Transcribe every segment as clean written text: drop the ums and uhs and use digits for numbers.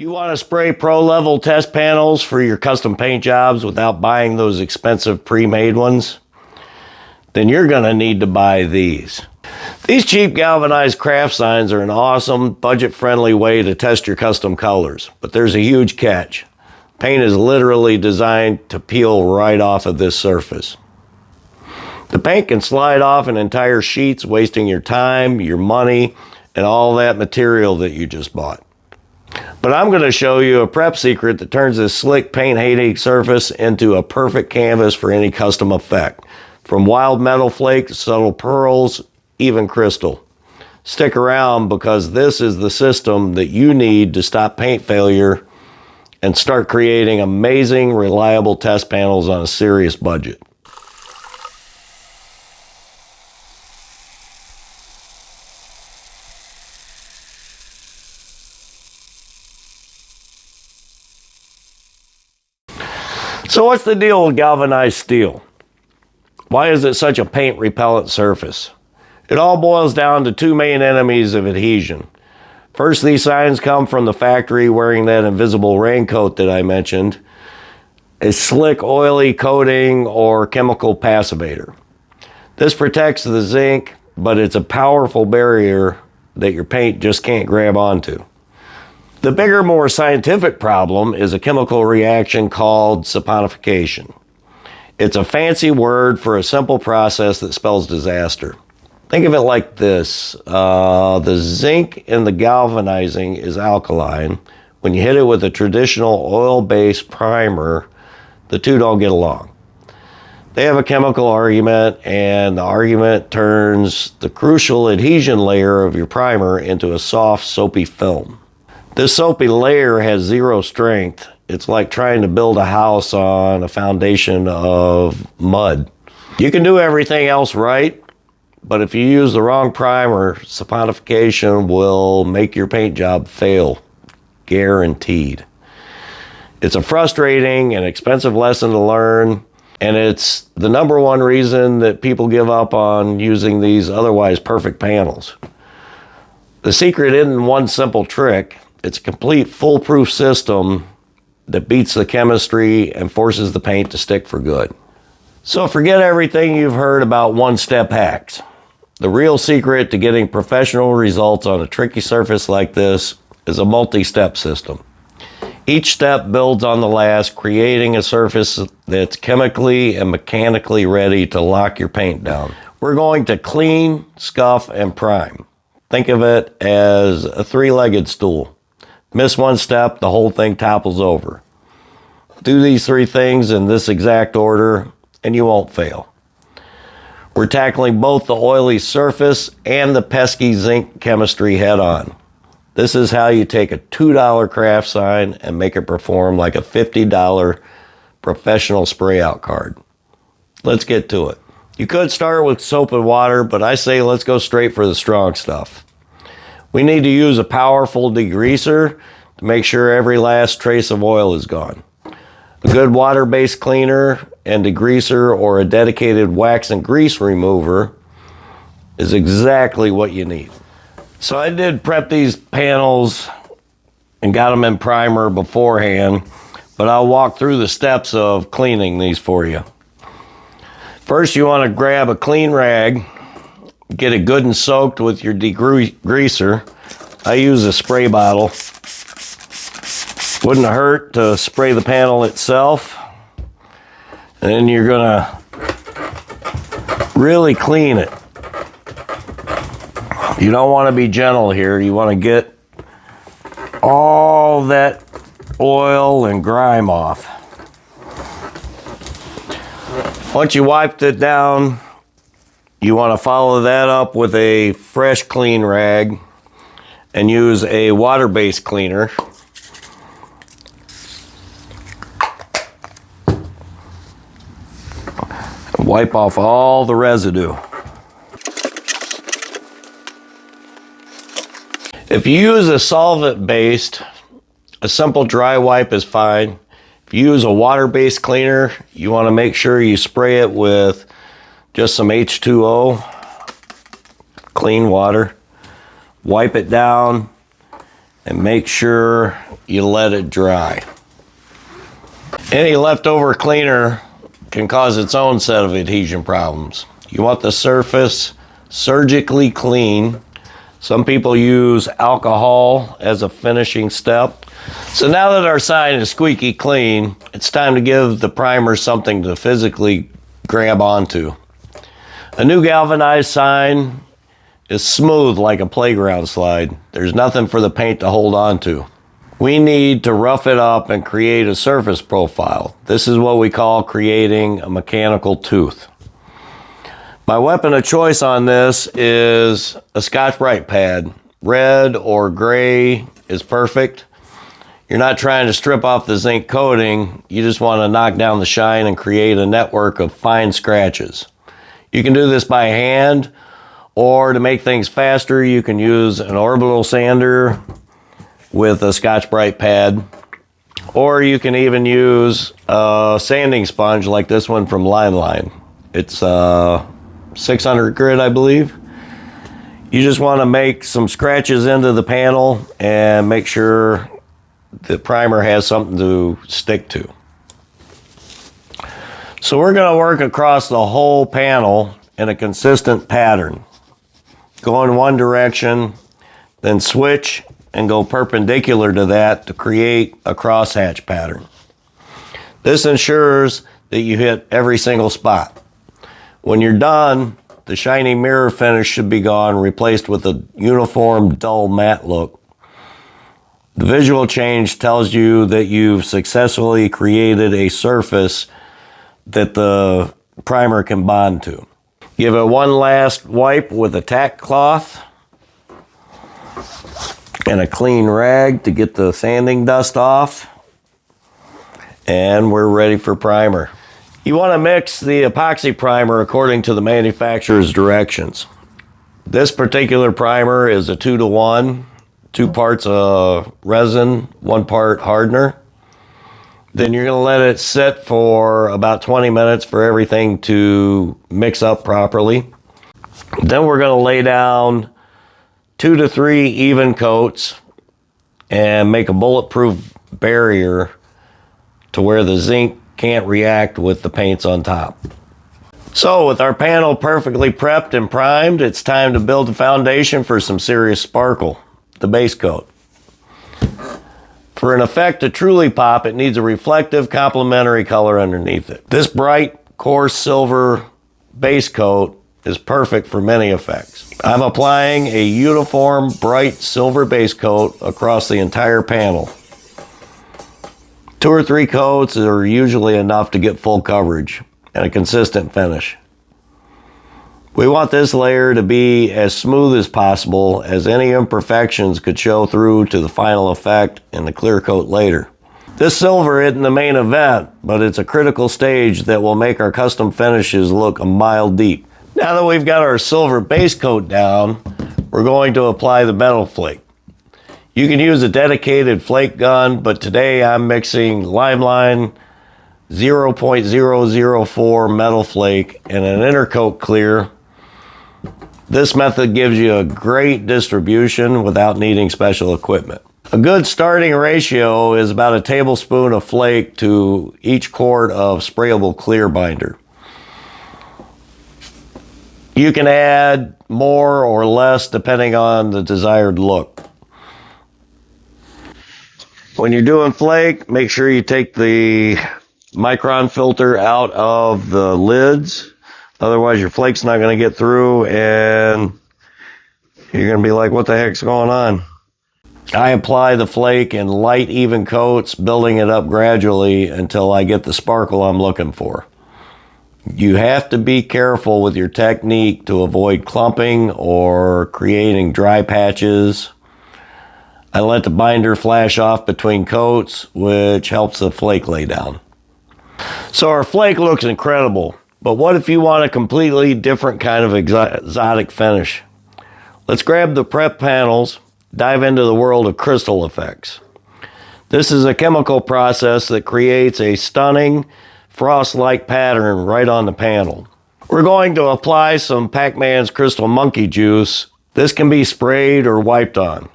You want to spray pro-level test panels for your custom paint jobs without buying those expensive pre-made ones? Then you're going to need to buy these. These cheap galvanized craft signs are an awesome, budget-friendly way to test your custom colors. But there's a huge catch. Paint is literally designed to peel right off of this surface. The paint can slide off in entire sheets, wasting your time, your money, and all that material that you just bought. But I'm going to show you a prep secret that turns this slick paint-hating surface into a perfect canvas for any custom effect. From wild metal flakes, subtle pearls, even crystal. Stick around because this is the system that you need to stop paint failure and start creating amazing, reliable test panels on a serious budget. So what's the deal with galvanized steel? Why is it such a paint repellent surface? It all boils down to two main enemies of adhesion. First, these signs come from the factory wearing that invisible raincoat that I mentioned, a slick, oily coating or chemical passivator. This protects the zinc, but it's a powerful barrier that your paint just can't grab onto. The bigger, more scientific problem is a chemical reaction called saponification. It's a fancy word for a simple process that spells disaster. Think of it like this. The zinc in the galvanizing is alkaline. When you hit it with a traditional oil-based primer, the two don't get along. They have a chemical argument, and the argument turns the crucial adhesion layer of your primer into a soft, soapy film. This soapy layer has zero strength. It's like trying to build a house on a foundation of mud. You can do everything else right, but if you use the wrong primer, saponification will make your paint job fail. Guaranteed. It's a frustrating and expensive lesson to learn, and it's the number one reason that people give up on using these otherwise perfect panels. The secret isn't one simple trick. It's a complete foolproof system that beats the chemistry and forces the paint to stick for good. So forget everything you've heard about one-step hacks. The real secret to getting professional results on a tricky surface like this is a multi-step system. Each step builds on the last, creating a surface that's chemically and mechanically ready to lock your paint down. We're going to clean, scuff, and prime. Think of it as a three-legged stool. Miss one step, the whole thing topples over. Do these three things in this exact order, and you won't fail. We're tackling both the oily surface and the pesky zinc chemistry head on. This is how you take a $2 craft sign and make it perform like a $50 professional spray out card. Let's get to it. You could start with soap and water, but I say let's go straight for the strong stuff. We need to use a powerful degreaser to make sure every last trace of oil is gone. A good water-based cleaner and degreaser or a dedicated wax and grease remover is exactly what you need. So I did prep these panels and got them in primer beforehand, but I'll walk through the steps of cleaning these for you. First, you want to grab a clean rag, get it good and soaked with your degreaser. I use a spray bottle. Wouldn't hurt to spray the panel itself. And then you're gonna really clean it. You don't want to be gentle here. You want to get all that oil and grime off. Once you wiped it down, you want to follow that up with a fresh clean rag and use a water-based cleaner. And wipe off all the residue. If you use a solvent-based, a simple dry wipe is fine. If you use a water-based cleaner, you want to make sure you spray it with just some H2O, clean water. Wipe it down and make sure you let it dry. Any leftover cleaner can cause its own set of adhesion problems. You want the surface surgically clean. Some people use alcohol as a finishing step. So now that our sign is squeaky clean, it's time to give the primer something to physically grab onto. A new galvanized sign is smooth like a playground slide. There's nothing for the paint to hold onto. We need to rough it up and create a surface profile. This is what we call creating a mechanical tooth. My weapon of choice on this is a Scotch-Brite pad. Red or gray is perfect. You're not trying to strip off the zinc coating. You just want to knock down the shine and create a network of fine scratches. You can do this by hand, or to make things faster, you can use an orbital sander with a Scotch-Brite pad, or you can even use a sanding sponge like this one from Line. It's 600 grit, I believe. You just want to make some scratches into the panel and make sure the primer has something to stick to. So we're going to work across the whole panel in a consistent pattern. Go in one direction, then switch and go perpendicular to that to create a crosshatch pattern. This ensures that you hit every single spot. When you're done, the shiny mirror finish should be gone, replaced with a uniform, dull matte look. The visual change tells you that you've successfully created a surface that the primer can bond to. Give it one last wipe with a tack cloth and a clean rag to get the sanding dust off. And we're ready for primer. You want to mix the epoxy primer according to the manufacturer's directions. This particular primer is a 2-to-1, 2 parts of resin, 1 part hardener. Then you're going to let it sit for about 20 minutes for everything to mix up properly. Then we're going to lay down 2 to 3 even coats and make a bulletproof barrier to where the zinc can't react with the paints on top. So with our panel perfectly prepped and primed, it's time to build a foundation for some serious sparkle, the base coat. For an effect to truly pop, it needs a reflective, complementary color underneath it. This bright, coarse silver base coat is perfect for many effects. I'm applying a uniform, bright silver base coat across the entire panel. 2 or 3 coats are usually enough to get full coverage and a consistent finish. We want this layer to be as smooth as possible, as any imperfections could show through to the final effect in the clear coat later. This silver isn't the main event, but it's a critical stage that will make our custom finishes look a mile deep. Now that we've got our silver base coat down, we're going to apply the metal flake. You can use a dedicated flake gun, but today I'm mixing Line 0.004 metal flake and an intercoat clear. This method gives you a great distribution without needing special equipment. A good starting ratio is about a tablespoon of flake to each quart of sprayable clear binder. You can add more or less depending on the desired look. When you're doing flake, make sure you take the micron filter out of the lids. Otherwise, your flake's not going to get through and you're going to be like, what the heck's going on? I apply the flake in light, even coats, building it up gradually until I get the sparkle I'm looking for. You have to be careful with your technique to avoid clumping or creating dry patches. I let the binder flash off between coats, which helps the flake lay down. So our flake looks incredible, but what if you want a completely different kind of exotic finish? Let's grab the prep panels, dive into the world of crystal effects. This is a chemical process that creates a stunning frost-like pattern right on the panel. We're going to apply some Pacman's Crystal Monkey Juice. This can be sprayed or wiped on.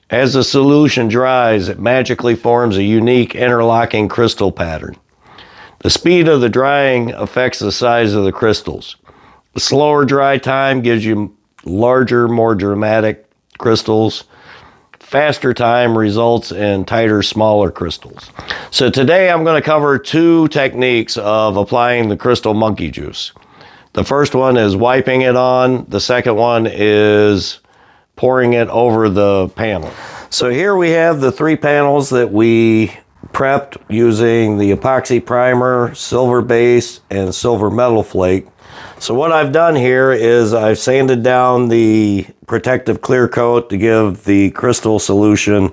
As the solution dries, it magically forms a unique interlocking crystal pattern. The speed of the drying affects the size of the crystals. The slower dry time gives you larger, more dramatic crystals. Faster time results in tighter, smaller crystals. So today I'm going to cover two techniques of applying the crystal monkey juice. The first one is wiping it on. The second one is pouring it over the panel. So here we have the three panels that we prepped using the epoxy primer, silver base, and silver metal flake. So what I've done here is I've sanded down the protective clear coat to give the crystal solution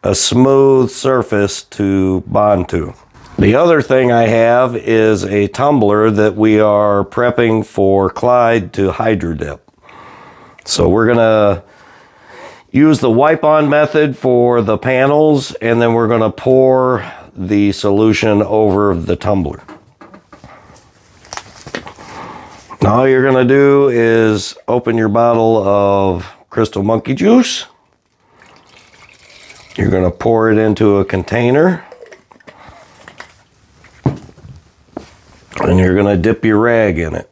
a smooth surface to bond to. The other thing I have is a tumbler that we are prepping for Clyde to hydro dip. So we're gonna use the wipe-on method for the panels, and then we're gonna pour the solution over the tumbler. Now all you're gonna do is open your bottle of crystal monkey juice. You're gonna pour it into a container, and you're gonna dip your rag in it.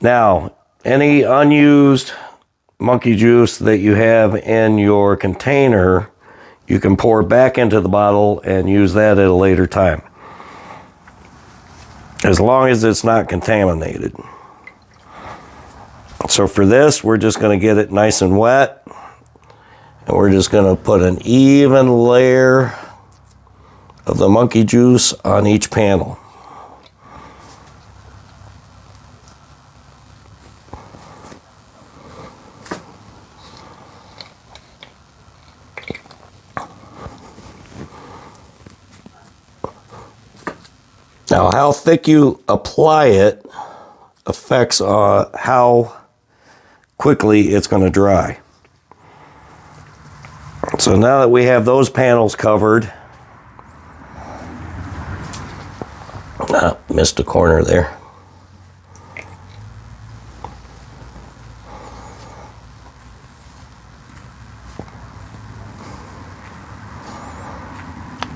Now, any unused monkey juice that you have in your container, you can pour back into the bottle and use that at a later time, as long as it's not contaminated. So for this, we're just going to get it nice and wet, and we're just going to put an even layer of the monkey juice on each panel. Now, how thick you apply it affects how quickly it's going to dry. So now that we have those panels covered, missed a corner there.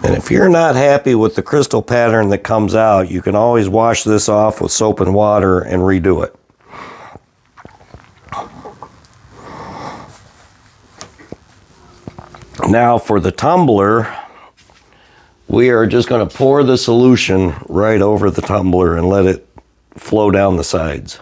And if you're not happy with the crystal pattern that comes out, you can always wash this off with soap and water and redo it. Now for the tumbler, we are just going to pour the solution right over the tumbler and let it flow down the sides.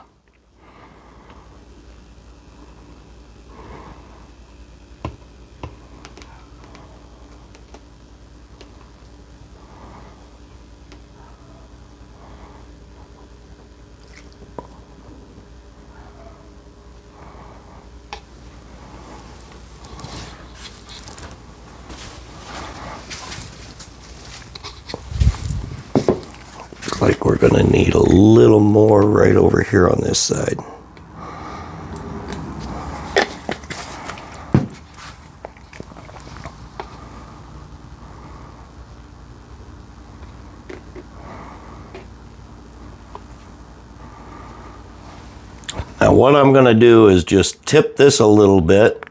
Like we're going to need a little more right over here on this side. Now what I'm going to do is just tip this a little bit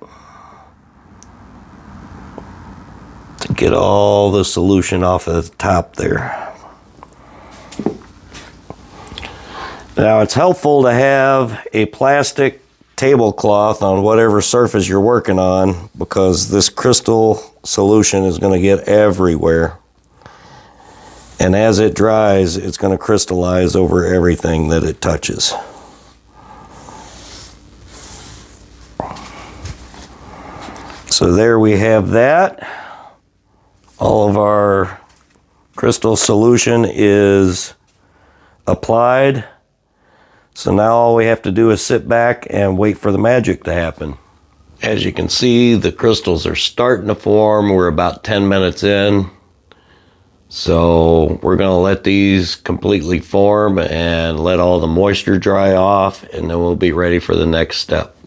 to get all the solution off of the top there. Now it's helpful to have a plastic tablecloth on whatever surface you're working on, because this crystal solution is going to get everywhere. And as it dries, it's going to crystallize over everything that it touches. So there we have that. All of our crystal solution is applied. So now all we have to do is sit back and wait for the magic to happen. As you can see, the crystals are starting to form. We're about 10 minutes in. So we're going to let these completely form and let all the moisture dry off, and then we'll be ready for the next step.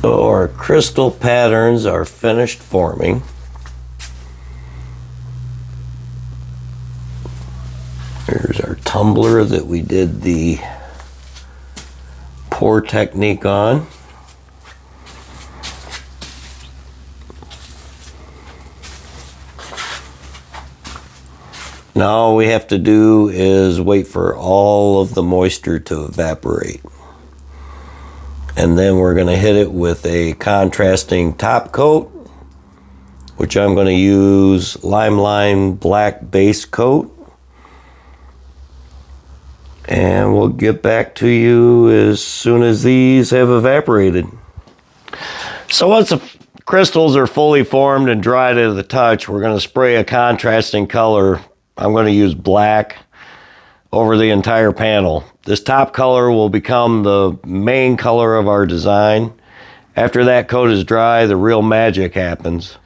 So our crystal patterns are finished forming. Here's our tumbler that we did the pour technique on. Now all we have to do is wait for all of the moisture to evaporate. And then we're going to hit it with a contrasting top coat, which I'm going to use Limelight Black base coat. And we'll get back to you as soon as these have evaporated. So once the crystals are fully formed and dry to the touch, we're going to spray a contrasting color. I'm going to use black over the entire panel. This top color will become the main color of our design. After that coat is dry, the real magic happens.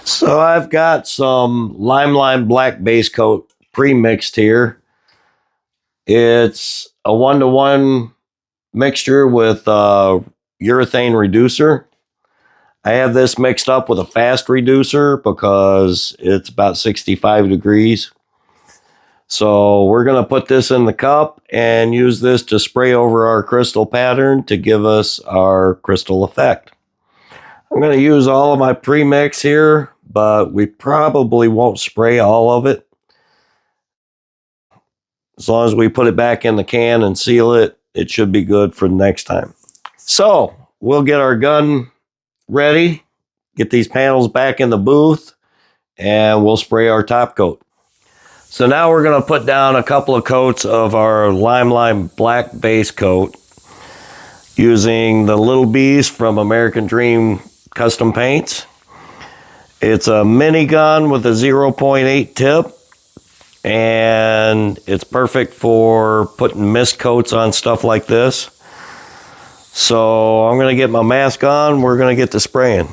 So I've got some Limelight Black base coat pre-mixed here. It's a 1-to-1 mixture with urethane reducer. I have this mixed up with a fast reducer because it's about 65 degrees. So we're going to put this in the cup and use this to spray over our crystal pattern to give us our crystal effect. I'm going to use all of my pre-mix here, but we probably won't spray all of it. As long as we put it back in the can and seal it, it should be good for the next time. So we'll get our gun ready, get these panels back in the booth, and we'll spray our top coat. So now we're going to put down a couple of coats of our Limelight Black base coat using the Lil Beast from American Dream Custom Paints. It's a mini gun with a 0.8 tip, and it's perfect for putting mist coats on stuff like this. So I'm going to get my mask on. We're going to get to spraying.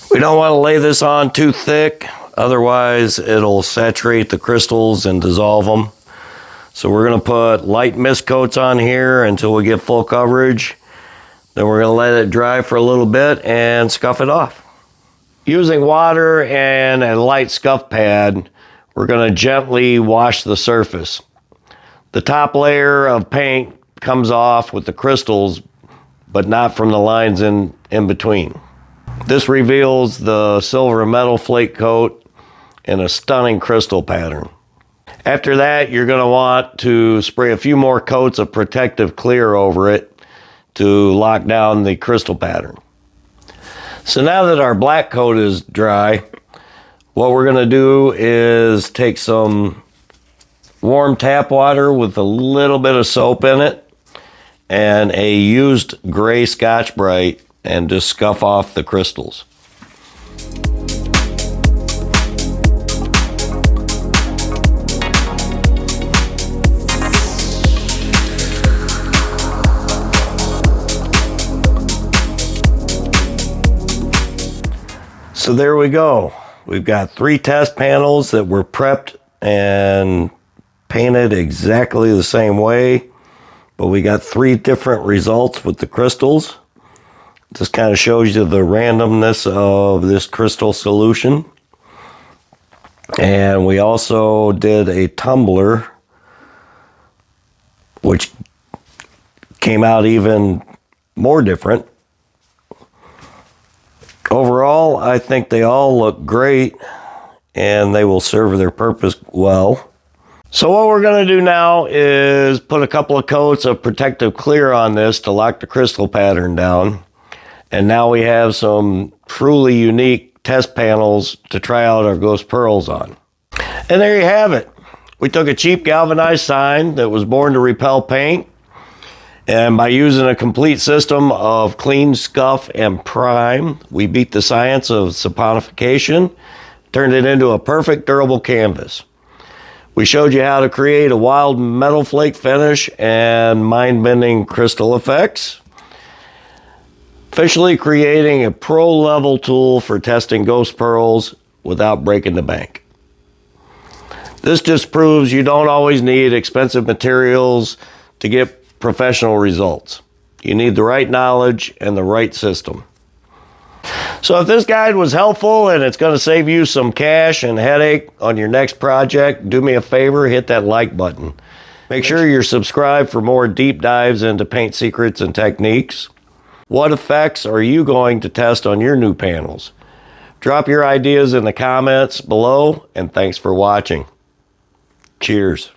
We don't want to lay this on too thick, otherwise it'll saturate the crystals and dissolve them. So we're going to put light mist coats on here until we get full coverage. Then we're going to let it dry for a little bit and scuff it off. Using water and a light scuff pad, we're going to gently wash the surface. The top layer of paint comes off with the crystals, but not from the lines in between. This reveals the silver metal flake coat in a stunning crystal pattern. After that, you're going to want to spray a few more coats of protective clear over it to lock down the crystal pattern. So now that our black coat is dry, what we're going to do is take some warm tap water with a little bit of soap in it and a used gray Scotch-Brite and just scuff off the crystals. So there we go. We've got 3 test panels that were prepped and painted exactly the same way, but we got 3 different results with the crystals. This kind of shows you the randomness of this crystal solution. And we also did a tumbler, which came out even more different. Overall, I think they all look great and they will serve their purpose well. So what we're going to do now is put a couple of coats of protective clear on this to lock the crystal pattern down. And now we have some truly unique test panels to try out our ghost pearls on. And there you have it. We took a cheap galvanized sign that was born to repel paint, and by using a complete system of clean, scuff, and prime, we beat the science of saponification, turned it into a perfect durable canvas. We showed you how to create a wild metal flake finish and mind-bending crystal effects, officially creating a pro-level tool for testing ghost pearls without breaking the bank. This just proves you don't always need expensive materials to get professional results. You need the right knowledge and the right system. So if this guide was helpful and it's going to save you some cash and headache on your next project, do me a favor, hit that like button. Make sure you're subscribed for more deep dives into paint secrets and techniques. What effects are you going to test on your new panels? Drop your ideas in the comments below, and thanks for watching. Cheers.